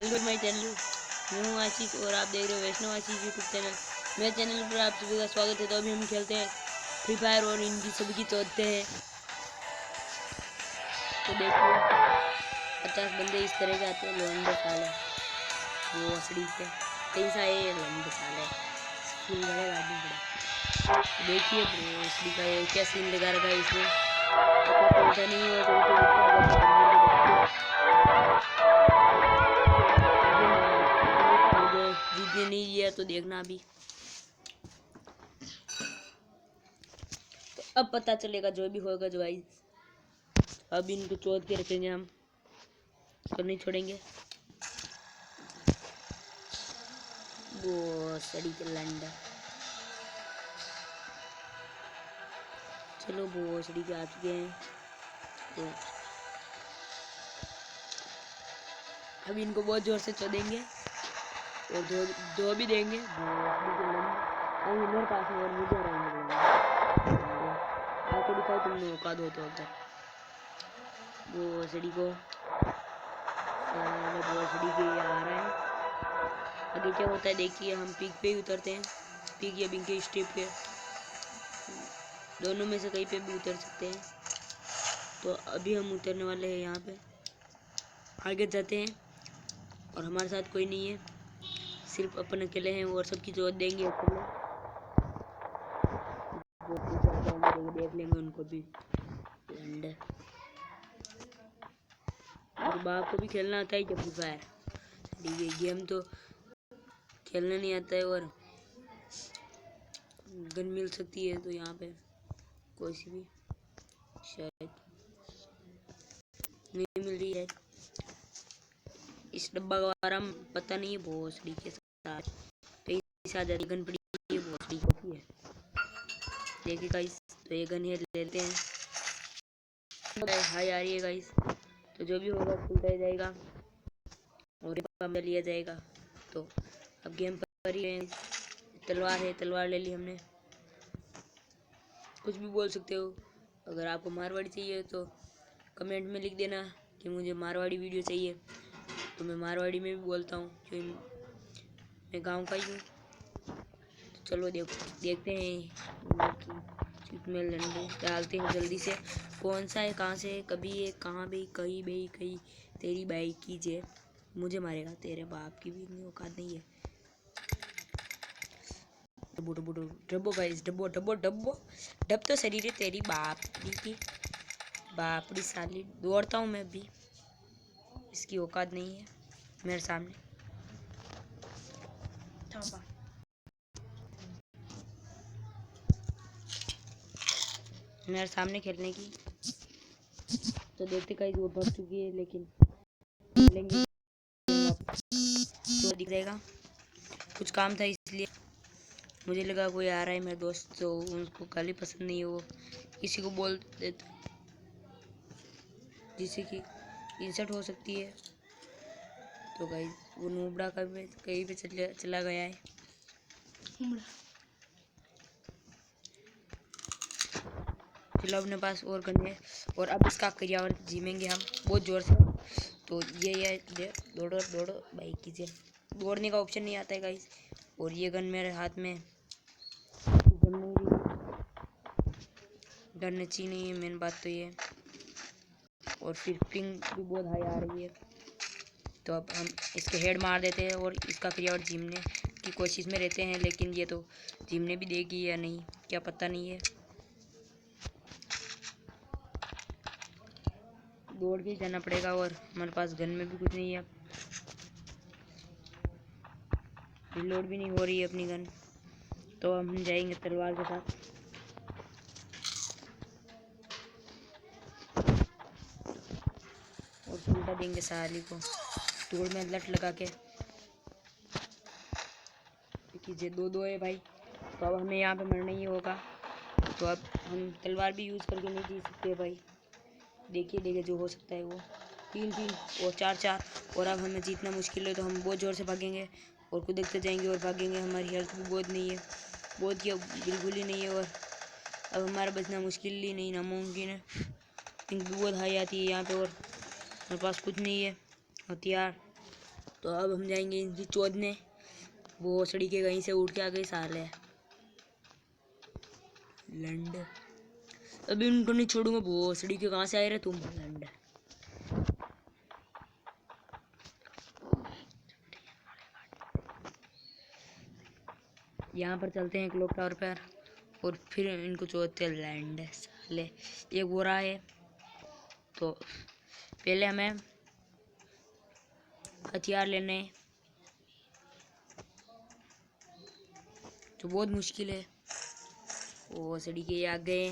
Welcome my channel. मैं हूँ आशीष और आप देख रहे हो वैष्णव आशीष यूट्यूब चैनल। मेरे चैनल पर आप सभी का स्वागत है। तो अभी हम खेलते हैं फ्री फायर और इनकी सभी की तोड़ते हैं। तो देखिए 50 बंदे इस तरह के आते हैं। लोंडे साले वो असड़ी के कहीं सा ये लोंडे साले फूल बड़े गाड़ी पड़े। तो देखिए ब्रो असड़ी का ये क्या सीन लगा रखा है इसने। तो नहीं जीतने नहीं दिया तो देखना अभी। तो अब पता चलेगा जो भी होगा जो भाई। अब इनको चोट के रखेंगे हम तो नहीं छोड़ेंगे। वो सड़ी के लंडा चलो वो सड़ी के आ चुके हैं। तो अब इनको बहुत जोर से चोदेंगे और दो भी देंगे। मेरे पास और मुझे आके दिखाओ तुम औकात हो तो अगर वो सड़ी को वो सड़ी के आ रहा है। आगे क्या होता है देखिए। हम पीक पे ही उतरते हैं। पीक या बिंग के स्टेप पे दोनों में से कहीं पे भी उतर सकते हैं। तो अभी हम उतरने वाले हैं यहाँ पे। आगे जाते हैं और हमारे साथ कोई नहीं है, सिर्फ अपन अकेले हैं और सबकी जोत देंगे अकेले। देख लेंगे उनको भी। और बाप को भी खेलना आता है क्या फ्री फायर? ये गेम तो खेलना नहीं आता है और गन मिल सकती है तो यहाँ पे कोई सी भी शायद नहीं मिल रही है। इस डब्बा का बारे में पता नहीं है। भोसड़ी के साथ कई सारी गन पड़ी है। भोसड़ी होती है देखिए गाइस। तो ये गन ये लेते हैं। हाई आ रही है गाइस। तो जो भी होगा खुलता ही जाएगा और में लिया जाएगा। तो अब गेम पर ही है। तलवार है, तलवार ले ली हमने। कुछ भी बोल सकते हो। अगर आपको मारवाड़ी चाहिए तो कमेंट में लिख देना कि मुझे मारवाड़ी वीडियो चाहिए। तो मैं मारवाड़ी में भी बोलता हूँ क्योंकि मैं गांव का ही हूँ। तो चलो देखते हैं में लंडे डालते हैं जल्दी से। कौन सा है, कहाँ से है, कभी है, कहाँ भी, कहीं भी, कहीं तेरी बाई कीजिए। मुझे मारेगा, तेरे बाप की भी नहीं औकात नहीं है। डब्बो डब्बो डब्बो गाइस, डब्बो डब्बो डब्बो डब तो शरीर है तेरी बाप की बापड़ी साली। दौड़ता हूँ मैं भी, इसकी औकात नहीं है मेरे सामने। मेरे सामने खेलने की। तो देखते गाइस वो भर चुकी है लेकिन लेंगे तो दिख जाएगा। कुछ काम था इसलिए मुझे लगा कोई आ रहा है मेरा दोस्त, तो उनको गाली पसंद नहीं है। वो किसी को बोल देते जिससे कि इंसल्ट हो सकती है। तो गाइस वो नूबड़ा का भी कहीं पे चला गया है। चलो अपने पास और गन है और अब इसका क्रियावर जीमेंगे हम बहुत जोर से। तो ये दौड़ो दौड़ो भाई कीजिए। दौड़ने का ऑप्शन नहीं आता है गाइस। और ये गन मेरे हाथ में डरने चाहिए नहीं है, मेन बात तो ये। और फिर पिंग भी बहुत हाई आ रही है। तो अब हम इसके हेड मार देते हैं और इसका क्रियावर जीमने की कोशिश में रहते हैं। लेकिन ये तो जीमने भी देगी या नहीं क्या पता नहीं है। दौड़ के जाना पड़ेगा और हमारे पास गन में भी कुछ नहीं है। रिलोड भी नहीं हो रही है अपनी गन। तो हम जाएंगे तलवार के साथ। और उल्टा देंगे साली को तोड़ में लट लगा के। कीजिए दो दो है भाई। तो अब हमें यहाँ पे मरना ही होगा। तो अब हम तलवार भी यूज़ करके नहीं जीत सकते भाई। देखिए देखिए जो हो सकता है वो। 3-3 और 4-4 और अब हमें जीतना मुश्किल है। तो हम बहुत ज़ोर से भागेंगे और कूदते जाएंगे और भागेंगे। हमारी हेल्थ भी बहुत नहीं है, बहुत क्या बिल्कुल ही नहीं है। और अब हमारा बचना मुश्किल ही नहीं नामुमकिन है। पिंक भी बहुत हाई आती है यहाँ पे और हमारे पास कुछ नहीं है हथियार। तो अब हम जाएंगे इनकी चोदने। वो सड़ी के कहीं से उठ के आ गई साले लंड। अभी उनको नहीं छोड़ूंगा। वो सड़ी के कहाँ से आए रहे तुम लंड। यहाँ पर चलते हैं क्लॉक टावर पर और फिर इनको चोदते लैंड साले। एक हो रहा है तो पहले हमें हथियार लेने जो बहुत मुश्किल है। वो सड़ी के आ गए।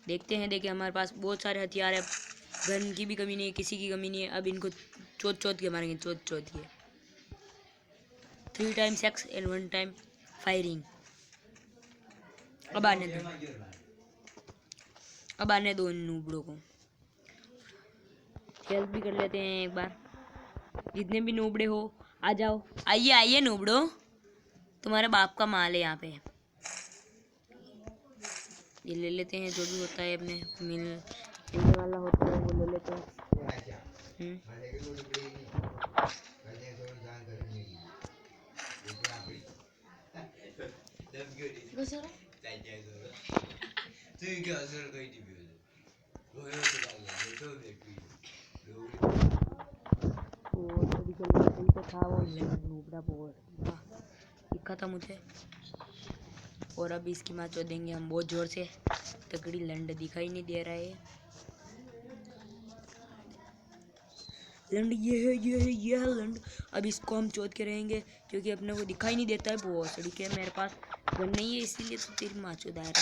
देखते हैं देखिए हमारे पास बहुत सारे हथियार है। गन की भी कमी नहीं है, किसी की कमी नहीं है। अब इनको चोद चोद के मारेंगे, चोद चोद के। 3 times x and 1 time firing. अब आने दो इन नूबड़ों को। हेल्प भी कर लेते हैं एक बार। जितने भी नूबड़े हो आ जाओ। आइए आइए नूबड़ो, तुम्हारे बाप का माल है यहाँ पे। ये ले लेते हैं जो भी होता है अपने मिलने वाला होता है वो ले लेते हैं। दिखा था मुझे। और अब इसकी माँ चो देंगे हम बहुत जोर से। तगड़ी लंड दिखाई नहीं दे रहा है। लंड ये है लंड। अब इसको हम चोद के रहेंगे क्योंकि अपने को दिखाई नहीं देता है। बहुत सड़ी के मेरे पास गन नहीं है इसीलिए तो तेरी माँ चोदा है।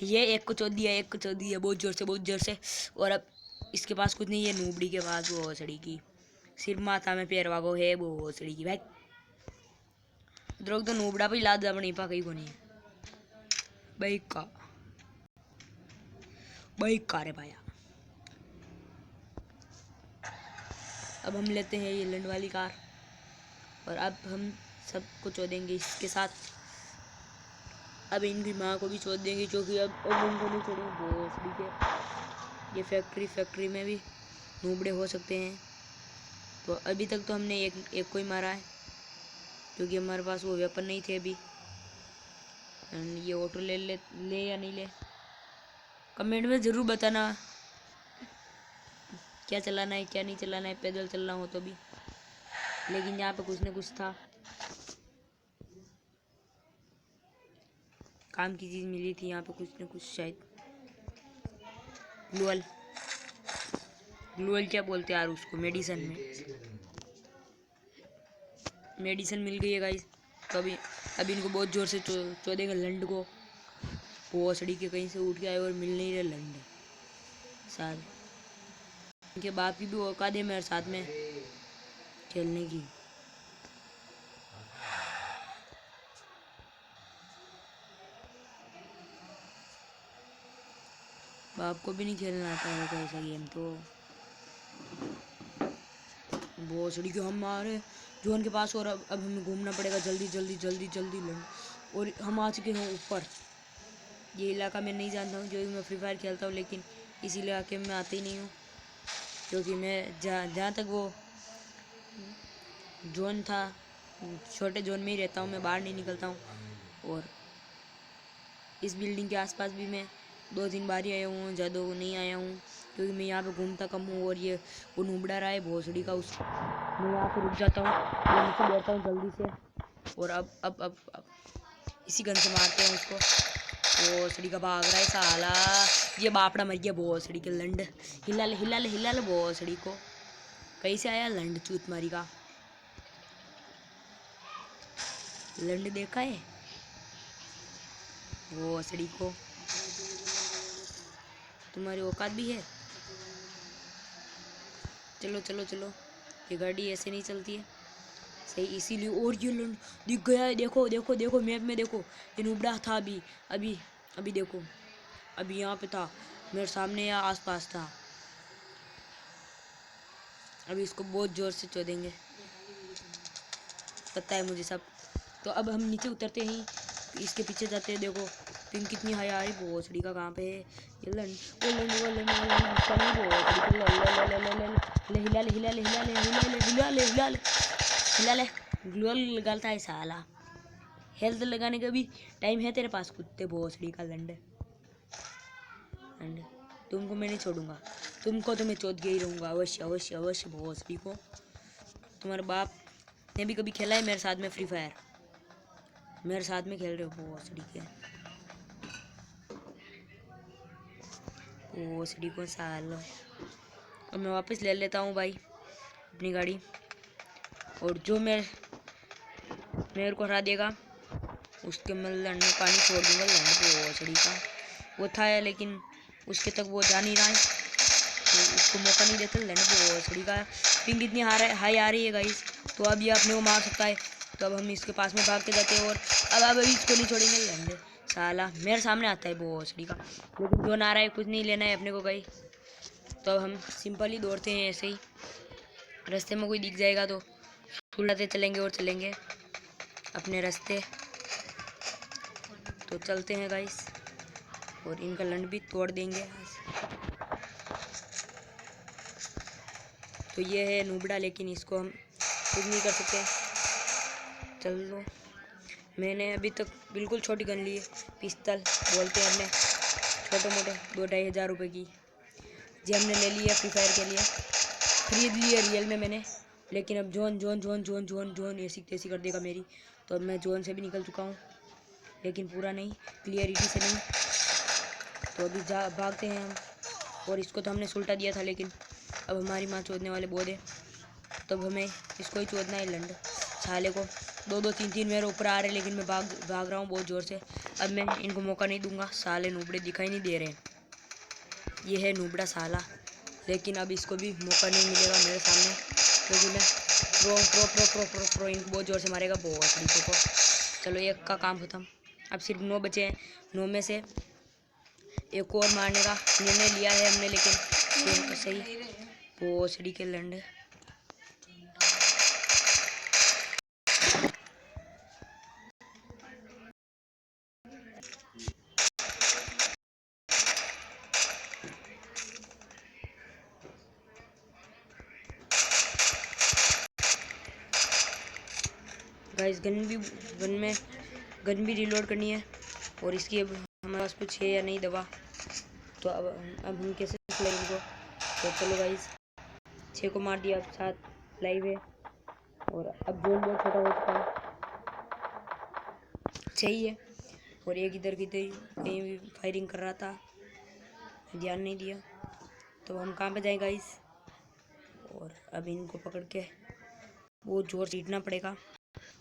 ये एक को चोद दिया, एक को चोद दिया बहुत जोर से। और अब इसके पास कुछ नहीं है। नूबड़ी के पास वो सड़ी की सिर माथा में पैरवा को है वो सड़ी की। भाई द्रोग तो नूबड़ा भी लाद नहीं पा कहीं को नहीं बाइक का रे भाया। अब हम लेते हैं ये लंड वाली कार और अब हम सबको चोदेंगे इसके साथ। अब इनकी माँ को भी चोद देंगे क्योंकि अब उनको नहीं छोड़ेंगे बहुत ठीक है। ये फैक्ट्री में भी नूबड़े हो सकते हैं। तो अभी तक तो हमने एक को ही मारा है क्योंकि हमारे पास वो वेपन नहीं थे अभी। ये ऑटो ले या नहीं ले, कमेंट में ज़रूर बताना क्या चलाना है क्या नहीं चलाना है। पैदल चलना हो तो भी, लेकिन यहाँ पे कुछ न कुछ था, काम की चीज़ मिली थी यहाँ पे कुछ न कुछ शायद। ग्लूअल क्या बोलते हैं यार उसको, मेडिसन मिल गई है गाइस। तो अभी इनको बहुत जोर से चोदेंगे लंड को। वो सड़ी के कहीं से उठ के आए और मिल नहीं रहे लंड सारे। इनके बाप की भी औकात है मेरे साथ में खेलने की। बाप को भी नहीं खेलना आता है ऐसा गेम। तो वो सड़ी के हम मारे जोन के पास और अब हमें घूमना पड़ेगा जल्दी लंड। और हम आ चुके हैं ऊपर। ये इलाका मैं नहीं जानता हूँ जो मैं फ्री फायर खेलता हूँ, लेकिन इस इलाके में आते ही नहीं हूँ क्योंकि मैं जहाँ तक वो जोन था छोटे जोन में ही रहता हूँ, मैं बाहर नहीं निकलता हूँ। और इस बिल्डिंग के आसपास भी मैं 2-3 बार ही आया हूँ, ज़्यादा नहीं आया हूँ क्योंकि मैं यहाँ पे घूमता कम हूँ। और ये वो नूबड़ा रहा है भोसड़ी का, उस मैं यहाँ पे रुक जाता हूँ, मैं नीचे बैठता हूँ जल्दी से। और अब इसी गन से मारते हैं उसको। भोसड़ी का भाग रहा है साला। ये बापड़ा मर गया भोसड़ी के लंड। हिला ले भोसड़ी को। कैसे आया लंड चूत मारी का लंड देखा है भोसड़ी को। तुम्हारी औकात भी है। चलो ये गाड़ी ऐसे नहीं चलती है सही, इसीलिए। और ये लंड दिख गया है। देखो मैप में देखो, ये नुबड़ा था अभी देखो, अभी यहाँ पे था मेरे सामने या आसपास था। अभी इसको बहुत जोर से चोदेंगे, पता है मुझे सब। तो अब हम नीचे उतरते ही इसके पीछे जाते हैं। देखो पिंग कितनी हाई आ रही, भोसड़ी का कहाँ पे है ये लन वो लन वो लन वो लन इसका नहीं भोसड़ी का ले हिला ले हिला ले हिला ले हिला ले हिला ले हिला ले हिला ले ग्लोल लगाता है साला। हेल्थ लगाने का भी टाइम है तेरे पास, कुत्ते भोसड़ी का लंड। एंड तुमको मैं नहीं छोड़ूंगा, तुमको तो मैं चौथ के ही रहूँगा, अवश्य अवश्य अवश्य भोसड़ी को। तुम्हारे बाप ने भी कभी खेला है मेरे साथ में फ्री फायर? मेरे साथ में खेल रहे हो भोसड़ी के, भोसड़ी को सालो। अब मैं वापस ले लेता हूँ भाई अपनी गाड़ी, और जो मेरे को हरा देगा उसके मैं लड़ने पानी छोड़ दूंगा। लड़ने भोसड़ी का वो था है, लेकिन उसके तक वो जा नहीं रहा है, तो उसको मौका नहीं देता। लड़ने भोसड़ी का पिंग इतनी हाई आ रही है गाइस, तो अब ये अपने को मार सकता है। तो अब हम इसके पास में भाग के जाते हैं, और अब इसको नहीं छोड़ेंगे। लड़ने साला मेरे सामने आता है भोसड़ी का, लेकिन जो ना रहा है कुछ नहीं लेना है अपने को गाइस। तो अब हम सिंपल ही दौड़ते हैं ऐसे ही, रास्ते में कोई दिख जाएगा तो सुलझाते चलेंगे और चलेंगे अपने रास्ते। तो चलते हैं गाइस, और इनका लंड भी तोड़ देंगे। तो ये है नूबड़ा, लेकिन इसको हम कुछ नहीं कर सकते। चल लो, मैंने अभी तक बिल्कुल छोटी गन ली है, पिस्तल बोलते हैं अपने, छोटे मोटे 2-2.5 हज़ार रुपये की जी हमने ले ली है फ्री फायर के लिए, खरीद ली है रियल में मैंने। लेकिन अब zone zone zone zone zone zone ऐसी तैसी कर देगा मेरी, तो अब मैं जोन से भी निकल चुका हूँ, लेकिन पूरा नहीं, क्लियरिटी से नहीं। तो अभी भागते हैं हम, और इसको तो हमने सुलटा दिया था, लेकिन अब हमारी माँ चोदने वाले बहुत है, तब हमें इसको ही चोदना है लंड साले को। 2-2 3-3 मेरे ऊपर आ रहे, लेकिन मैं भाग रहा हूँ बहुत ज़ोर से। अब मैं इनको मौका नहीं दूंगा, साले नूबड़े दिखाई नहीं दे रहे। ये है नूबड़ा साला, लेकिन अब इसको भी मौका नहीं मिलेगा मेरे सामने, क्योंकि मैं प्रो इनको बहुत ज़ोर से मारेगा बहुत तरीकों को। चलो एक का काम खत्म, अब सिर्फ 9 बचे हैं। 9 में से एक और मारने का निर्णय लिया है हमने, लेकिन सही भोसड़ी के लंड। गाइस गन भी रिलोड करनी है, और इसकी अब हमारे पास कुछ है या नहीं दवा, तो अब हम कैसे चलाएंगे इनको। तो चलो गाइस 6 को मार दिया, अब 7 लाइव है, और अब जोन बहुत छोटा हो चुका है, सही है। और एक इधर की कहीं भी फायरिंग कर रहा था, ध्यान नहीं दिया। तो हम कहाँ पे जाए गाइस, और अब इनको पकड़ के बहुत जोर से पीटना पड़ेगा।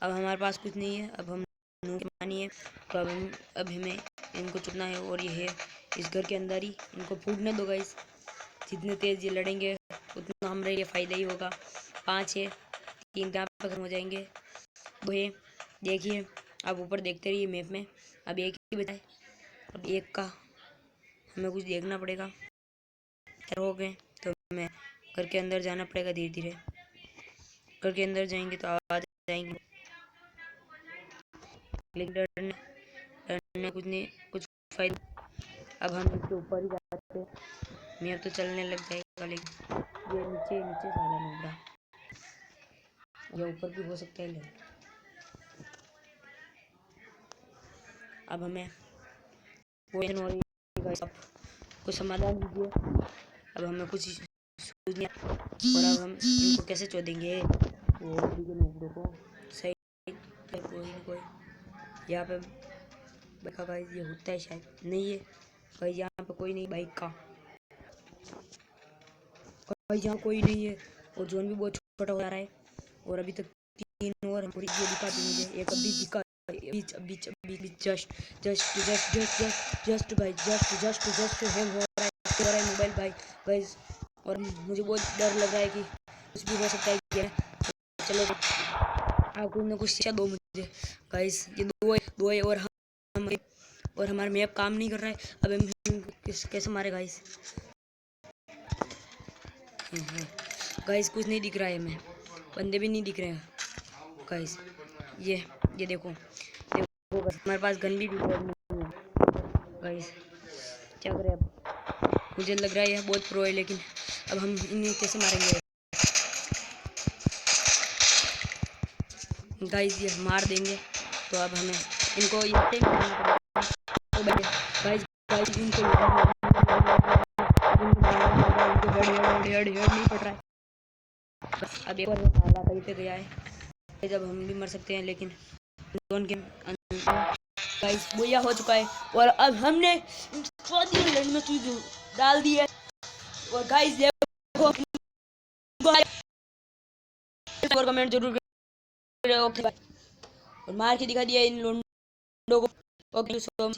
अब हमारे पास कुछ नहीं है, अब हम मानी है, तो अब हमें इनको चुनना है, और ये है इस घर के अंदर ही, इनको फूटने दो गाइस। जितने तेज ये लड़ेंगे उतना हमारे लिए फ़ायदा ही होगा। 5 है, 3 यहाँ पर खत्म हो जाएंगे, 2 है। देखिए आप ऊपर देखते रहिए मैप में, अब एक ही बचा है, अब एक का हमें कुछ देखना पड़ेगा। हो गए तो हमें घर के अंदर जाना पड़ेगा धीरे धीरे, घर के अंदर जाएंगे तो आ जाएंगे, लेकिन डरने कुछ फायदा। अब हम इसके ऊपर ही जाते हैं, मैं तो चलने लग जाएगा, लेकिन ये नीचे नीचे साला नूबड़ा, ये ऊपर भी हो सकता है। लेकिन अब हमें कुछ समाधान दीजिए, अब हमें कुछ सूझ नहीं, और अब हम इनको कैसे चोदेंगे वो नूबड़ों को। सही कोई यहाँ पे देखा गाइस, ये होता है शायद, नहीं है भाई, यहाँ पे कोई नहीं बाइक का भाई, यहाँ कोई नहीं है, और जोन भी बहुत छोटा हो जा रहा है, और अभी तक 3 और पूरी ये दिखा दी मुझे, एक अभी दिखा बीच जस्ट भाई जस्ट हैंग हो रहा है मोबाइल भाई गाइस, और मुझे बहुत डर लग रहा है कि कुछ भी हो सकता है क्या। चलो आप कुछ ना कुछ शिक्षा दो मुझे गाइस, ये दो है और हमारा मैप काम नहीं कर रहा है। अब हम कैसे मारे गाइस, गाइस कुछ नहीं दिख रहा है, हमें बंदे भी नहीं दिख रहे हैं गाइस। ये देखो हमारे पास गन भी नहीं है, गाइस क्या करें अब, मुझे लग रहा है यह बहुत प्रो है, लेकिन अब हम इन्हें कैसे मारेंगे। गाइस ये मार देंगे, तो अब हमें इनको इतने गाइस गाइस इनको हेड नहीं पड़ रहा है। अब एक और काला कहीं पे गया है, जब हम भी मर सकते हैं, लेकिन जोन के गाइस बोया हो चुका है, और अब हमने में चीज डाल दी है। और गाइस देखो और कमेंट जरूर करें। ओके और मार के दिखा दिया इन लोगों को। Okay so